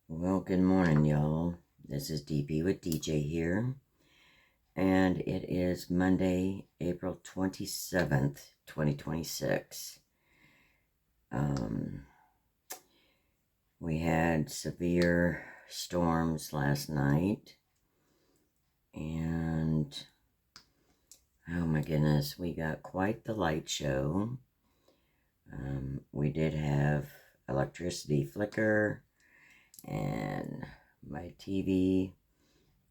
Well, good morning, y'all. This is DP with DJ here, and it is Monday, April 27th, 2026. We had severe storms last night, and oh my goodness, we got quite the light show. We did have electricity flicker, and my TV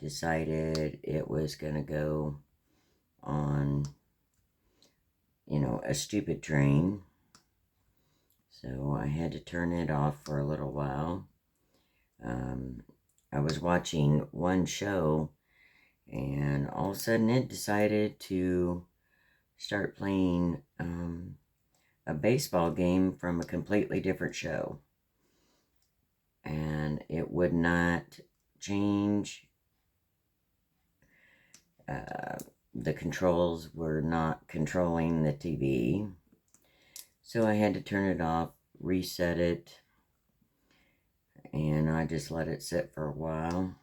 decided it was going to go on, a stupid train. So I had to turn it off for a little while. I was watching one show, and all of a sudden it decided to start playing a baseball game from a completely different show. And it would not change. The controls were not controlling the TV. So I had to turn it off, reset it, and I just let it sit for a while.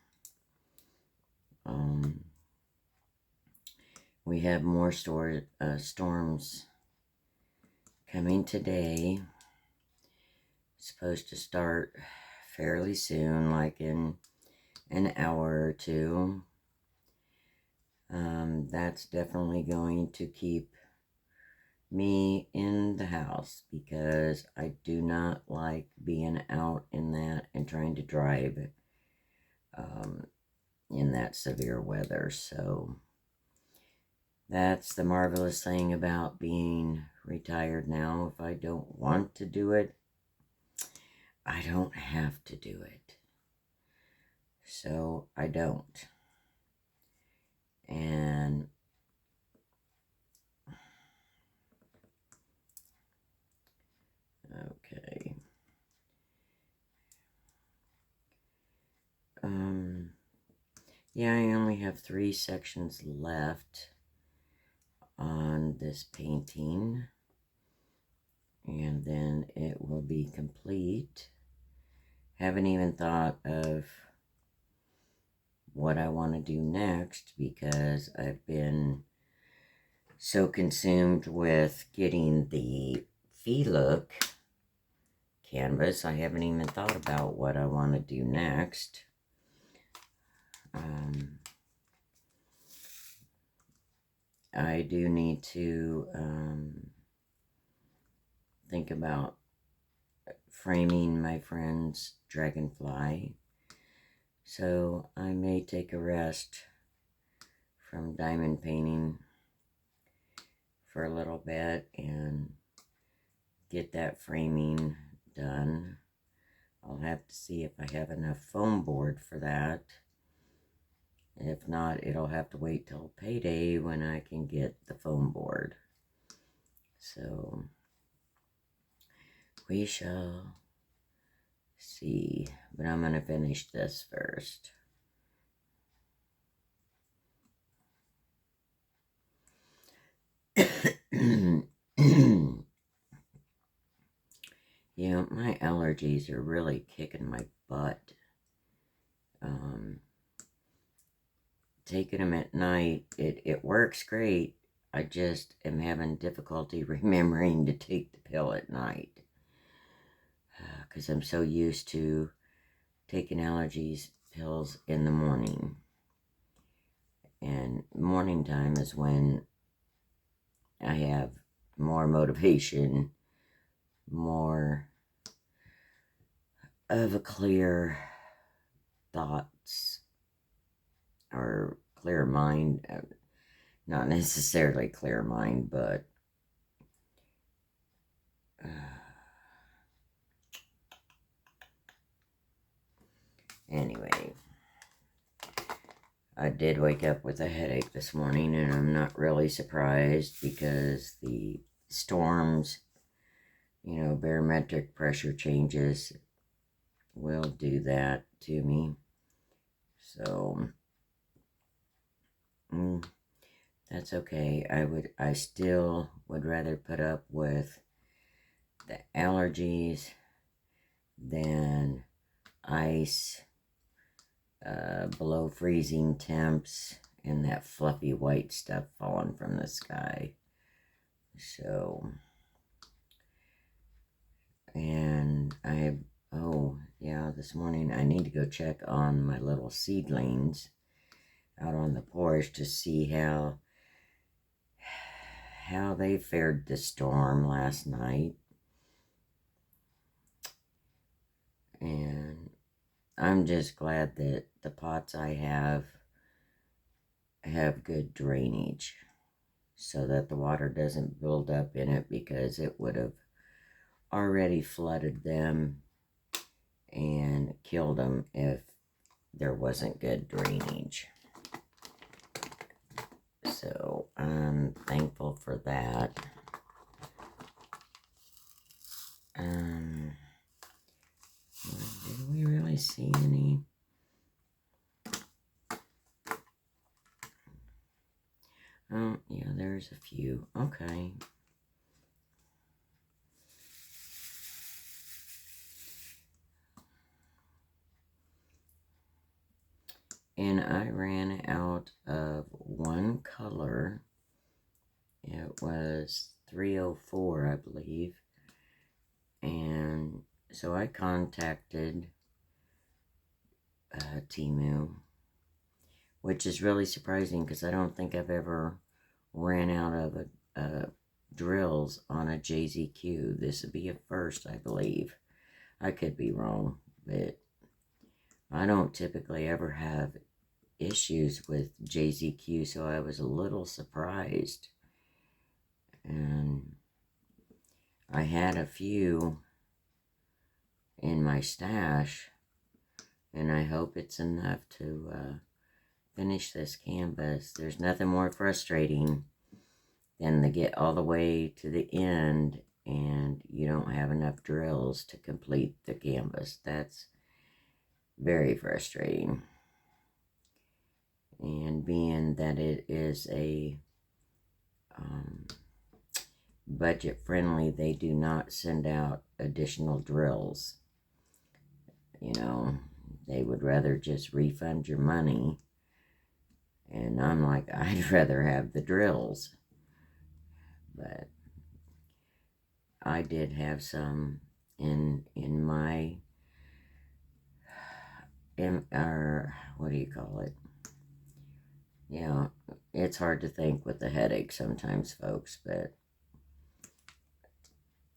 We have more storms coming today. It's supposed to start fairly soon, like in an hour or two. That's definitely going to keep me in the house because I do not like being out in that and trying to drive in that severe weather. So that's the marvelous thing about being retired now. If I don't want to do it, I don't have to do it. So I don't. And okay. Yeah, I only have 3 sections left on this painting, and then it will be complete. Haven't even thought of what I want to do next because I've been so consumed with getting the look canvas. I haven't even thought about what I want to do next. I do need to think about framing my friend's dragonfly. So I may take a rest from diamond painting for a little bit and get that framing done. I'll have to see if I have enough foam board for that. If not, it'll have to wait till payday when I can get the foam board. So we shall see, but I'm going to finish this first. Yeah, my allergies are really kicking my butt. Taking them at night, it works great. I just am having difficulty remembering to take the pill at night. Because I'm so used to taking allergies pills in the morning. And morning time is when I have more motivation, more of a clear thoughts or clear mind. Not necessarily clear mind, but anyway, I did wake up with a headache this morning, and I'm not really surprised because the storms, barometric pressure changes will do that to me. So that's okay. I still would rather put up with the allergies than ice, below freezing temps, and that fluffy white stuff falling from the sky. So, and oh yeah, this morning I need to go check on my little seedlings out on the porch to see how they fared the storm last night. And I'm just glad that the pots I have good drainage so that the water doesn't build up in it, because it would have already flooded them and killed them if there wasn't good drainage. So I'm thankful for that. Did we really see any? Oh, yeah, there's a few. Okay. And I ran out of one color. It was 304, I believe. And so I contacted Temu, which is really surprising because I don't think I've ever ran out of drills on a JZQ. This would be a first, I believe. I could be wrong, but I don't typically ever have issues with JZQ, so I was a little surprised. And I had a few in my stash, and I hope it's enough to finish this canvas. There's nothing more frustrating than to get all the way to the end and you don't have enough drills to complete the canvas. That's very frustrating. And being that it is a budget friendly, they do not send out additional drills. You know, they would rather just refund your money. And I'm like, I'd rather have the drills. But I did have some in my, or what do you call it? Yeah, it's hard to think with the headache sometimes, folks, but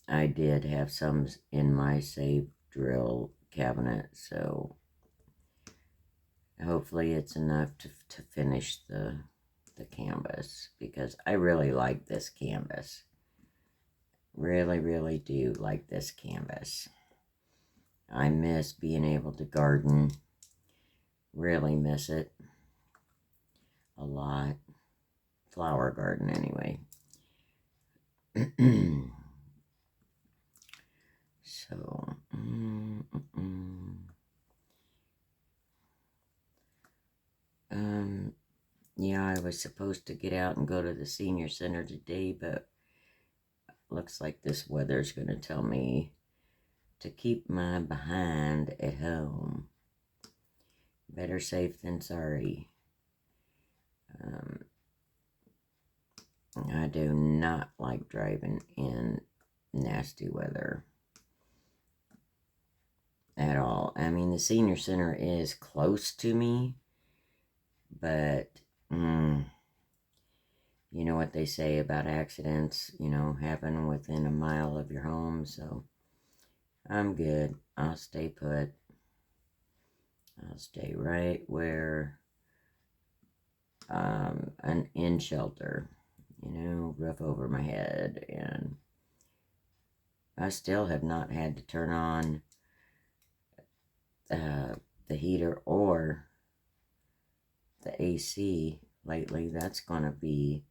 I did have some in my save drill cabinet, so hopefully it's enough to finish the canvas, because I really like this canvas. Really, really do like this canvas. I miss being able to garden. Really miss it a lot. Flower garden, anyway. So, yeah, I was supposed to get out and go to the senior center today, but looks like this weather's going to tell me to keep my behind at home. Better safe than sorry. I do not like driving in nasty weather at all. I mean, the senior center is close to me, but you know what they say about accidents, happen within a mile of your home, so I'm good. I'll stay put. I'll stay right where in shelter, roof over my head, and I still have not had to turn on the heater or the AC lately. That's gonna be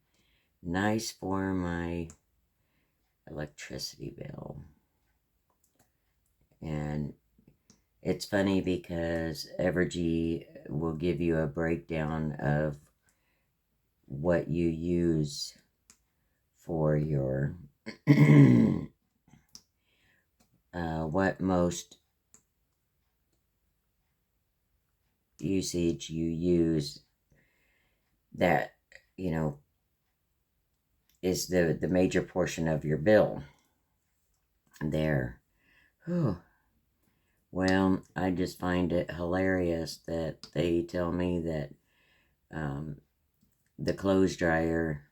nice for my electricity bill. And it's funny because Evergy will give you a breakdown of what you use for your what most usage you use that, you know, is the major portion of your bill there. Whew. Well, I just find it hilarious that they tell me that the clothes dryer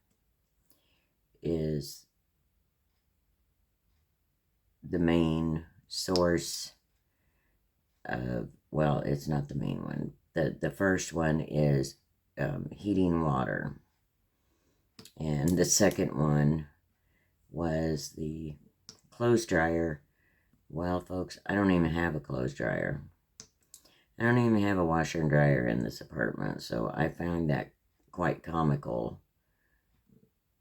is the main source of, well, it's not the main one. The first one is heating water. And the second one was the clothes dryer. Well, folks, I don't even have a clothes dryer. I don't even have a washer and dryer in this apartment, so I found that quite comical.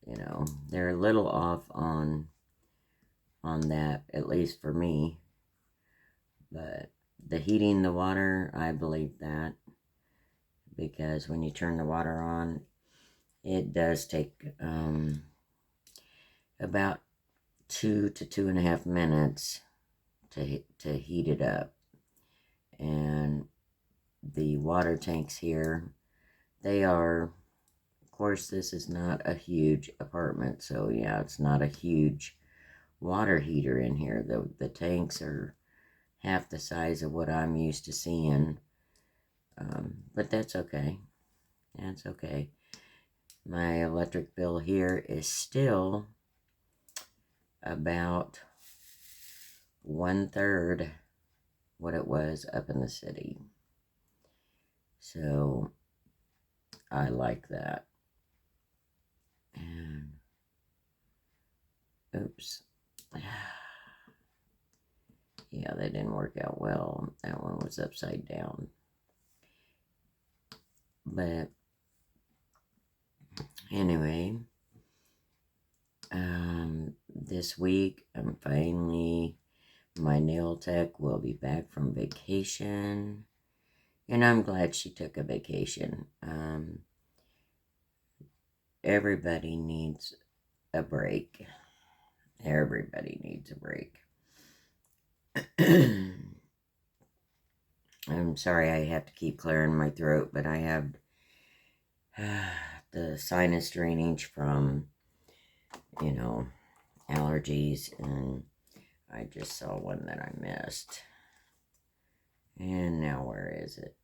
You know, they're a little off on that, at least for me. But the heating the water, I believe that, because when you turn the water on, it does take about 2 to 2.5 minutes to heat it up. And the water tanks here, they are, of course, this is not a huge apartment, so yeah, it's not a huge water heater in here. The tanks are half the size of what I'm used to seeing, but that's okay. That's okay. My electric bill here is still about 1/3 what it was up in the city. So I like that. And oops. Yeah, that didn't work out well. That one was upside down. But anyway, this week I'm finally, my nail tech will be back from vacation. And I'm glad she took a vacation. Everybody needs a break. Everybody needs a break. I'm sorry I have to keep clearing my throat, but I have the sinus drainage from, you know, allergies, and I just saw one that I missed. And now where is it?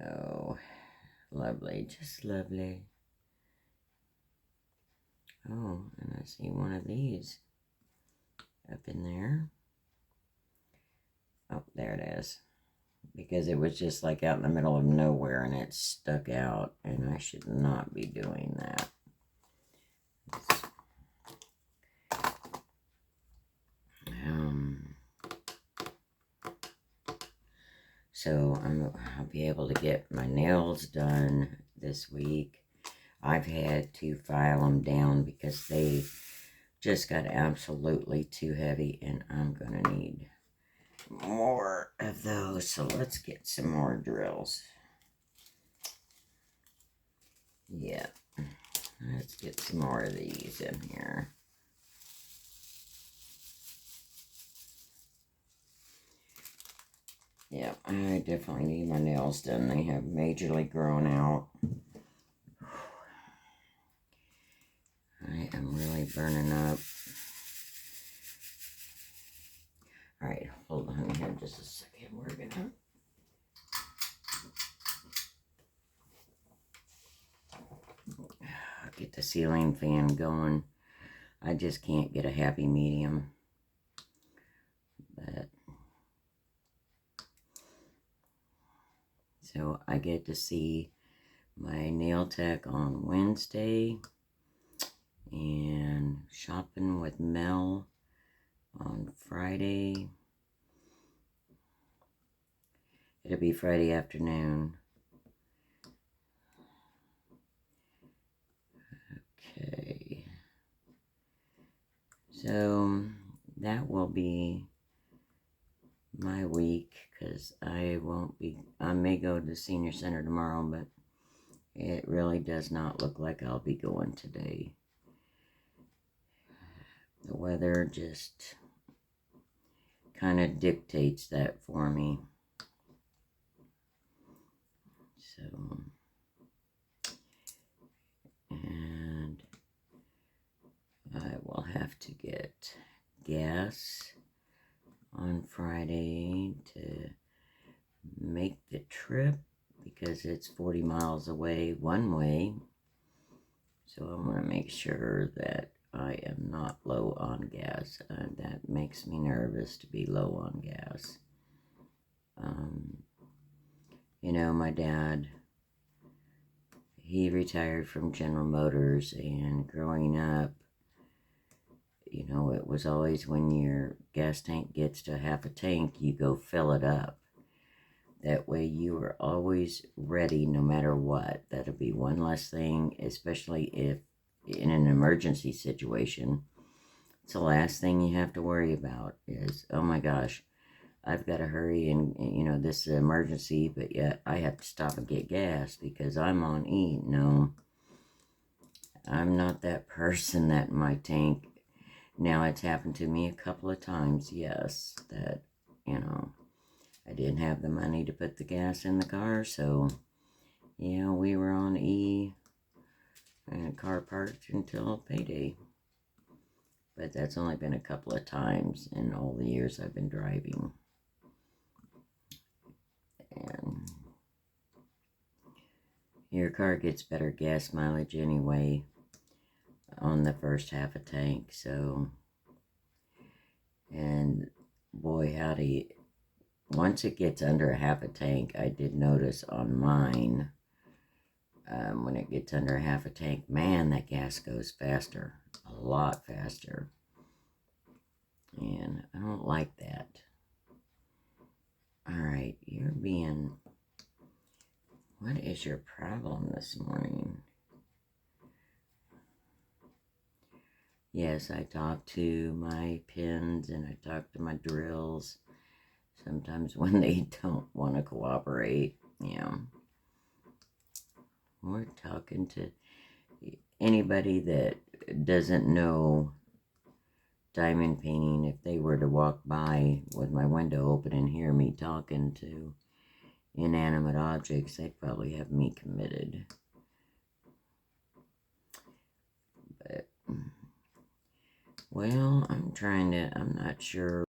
Oh, lovely, just lovely. Oh, and I see one of these up in there. Oh, there it is. Because it was just like out in the middle of nowhere and it stuck out, and I should not be doing that. So I'll be able to get my nails done this week. I've had to file them down because they just got absolutely too heavy, and I'm going to need more of those. So let's get some more drills. Yeah, let's get some more of these in here. Yeah, I definitely need my nails done. They have majorly grown out. I am really burning up. Alright, hold on here just a second. We're gonna get the ceiling fan going. I just can't get a happy medium. But so I get to see my nail tech on Wednesday, and shopping with Mel on Friday. It'll be Friday afternoon. Okay. So that will be my week, because I may go to the senior center tomorrow, but it really does not look like I'll be going today. The weather just kind of dictates that for me. So, and I will have to get gas on Friday to make the trip because it's 40 miles away one way. So I want to make sure that I am not low on gas. That makes me nervous to be low on gas. You know, my dad, he retired from General Motors, and growing up, you know, it was always when your gas tank gets to half a tank, you go fill it up. That way you are always ready no matter what. That'll be one less thing, especially if in an emergency situation. It's the last thing you have to worry about is, oh my gosh, I've got to hurry and you know, this is an emergency, but yet I have to stop and get gas because I'm on E. No, I'm not that person that my tank, now it's happened to me a couple of times, yes, that, you know, I didn't have the money to put the gas in the car, so, yeah, we were on E and car parked until payday. But that's only been a couple of times in all the years I've been driving. And your car gets better gas mileage anyway on the first half a tank, so, and boy howdy, once it gets under a half a tank, I did notice on mine, when it gets under a half a tank, man, that gas goes faster, a lot faster, and I don't like that. Alright, you're being, what is your problem this morning? Yes, I talk to my pins and I talk to my drills. Sometimes when they don't want to cooperate, yeah. We're talking to anybody that doesn't know diamond painting. If they were to walk by with my window open and hear me talking to inanimate objects, they'd probably have me committed. But, well, I'm not sure